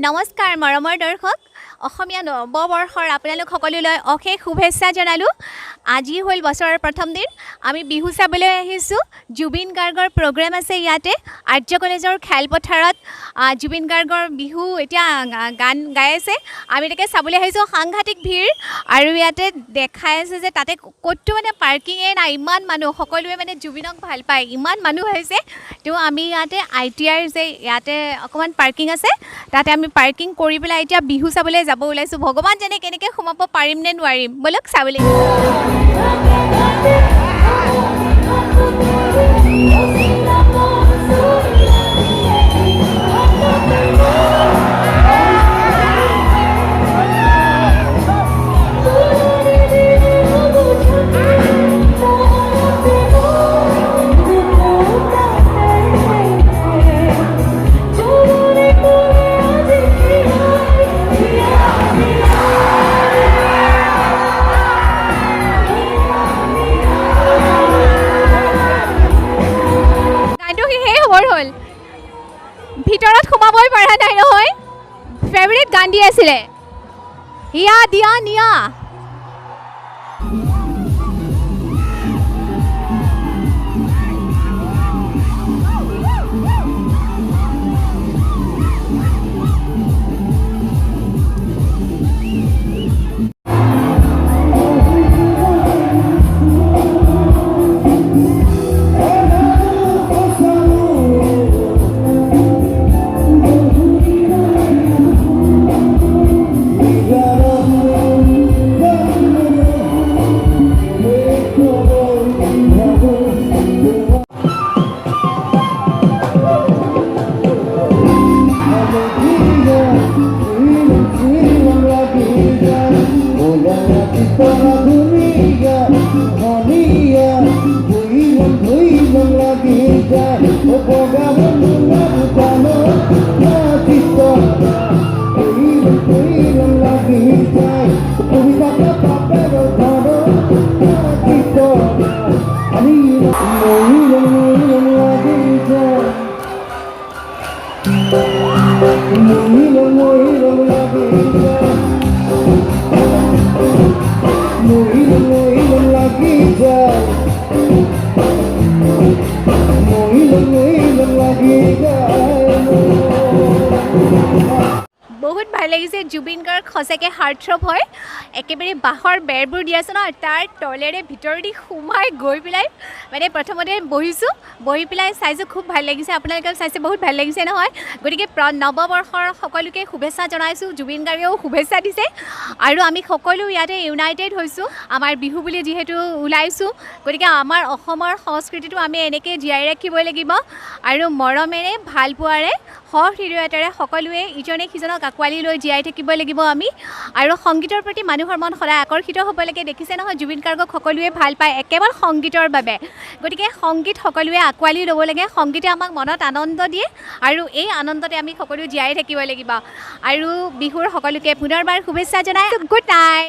নমস্কাৰ মৰমৰ দৰ্শক অসমীয়া নৱবৰ্ষৰ আপোনালোক সকলোলৈ অশেষ শুভেচ্ছা জনালোঁ। আজি হ'ল বছৰৰ প্ৰথম দিন। আমি বিহু চাবলৈ আহিছোঁ। জুবিন গাৰ্গৰ প্ৰগ্ৰেম আছে ইয়াতে আৰ্য কলেজৰ খেলপথাৰত। জুবিন গাৰ্গৰ বিহু এতিয়া গান গাই আছে। আমি তাকে চাবলৈ আহিছোঁ। সাংঘাতিক ভিৰ আৰু ইয়াতে দেখাই আছে যে তাতে ক'তো মানে পাৰ্কিঙে নাই, ইমান মানুহ। সকলোৱে মানে জুবিনক ভাল পায়, ইমান মানুহ হৈছে। তো আমি ইয়াতে ITR যে ইয়াতে অকণমান পাৰ্কিং আছে, তাতে আমি পাৰ্কিং কৰি পেলাই এতিয়া বিহু চাবলৈ যাব ওলাইছোঁ। ভগৱান জানে কেনেকৈ সোমাব পাৰিম নে নোৱাৰিম, ব'লক চাবলৈ। ভিতৰত সোমাবই পৰা নাই নহয়। ফেভৰেট গান দি আছিলে ইয়া দিয়া নিয়া। বহুত ভাল লাগিছে। জুবিন গাৰ্গ সঁচাকৈ হাৰ্টথ্ৰব হয়। একেবাৰে বাঁহৰ বেৰবোৰ দি আছে ন, তাৰ তলেৰে ভিতৰেদি সোমাই গৈ পেলাই মানে প্ৰথমতে বহিছোঁ, বহি পেলাই চাইছোঁ, খুব ভাল লাগিছে। আপোনালোকে চাইছে, বহুত ভাল লাগিছে নহয়। গতিকে নৱবৰ্ষৰ সকলোকে শুভেচ্ছা জনাইছোঁ। জুবিন গাৰ্গেও শুভেচ্ছা দিছে আৰু আমি সকলো ইয়াতে ইউনাইটেড হৈছোঁ। আমাৰ বিহু বুলি যিহেতু ওলাইছোঁ, গতিকে আমাৰ অসমৰ সংস্কৃতিটো আমি এনেকৈ জীয়াই ৰাখিব লাগিব আৰু মৰমেৰে ভালপোৱাৰে সহৃদয়তাৰে সকলোৱে ইজনে সিজনক আঁকোৱালি লৈ জীয়াই থাকিব লাগিব আমি। আৰু সংগীতৰ প্ৰতি মানুহৰ মন সদায় আকৰ্ষিত হ'ব লাগে। দেখিছে নহয়, জুবিন গাৰ্গক সকলোৱে ভাল পায় একেবাৰে সংগীতৰ বাবে। গতিকে সংগীত সকলোৱে আঁকোৱালি ল'ব লাগে। সংগীতে আমাক মনত আনন্দ দিয়ে আৰু এই আনন্দতে আমি সকলো জীয়াই থাকিব লাগিব। আৰু বিহুৰ সকলোকে পুনৰবাৰ শুভেচ্ছা জনাই গুড নাইট।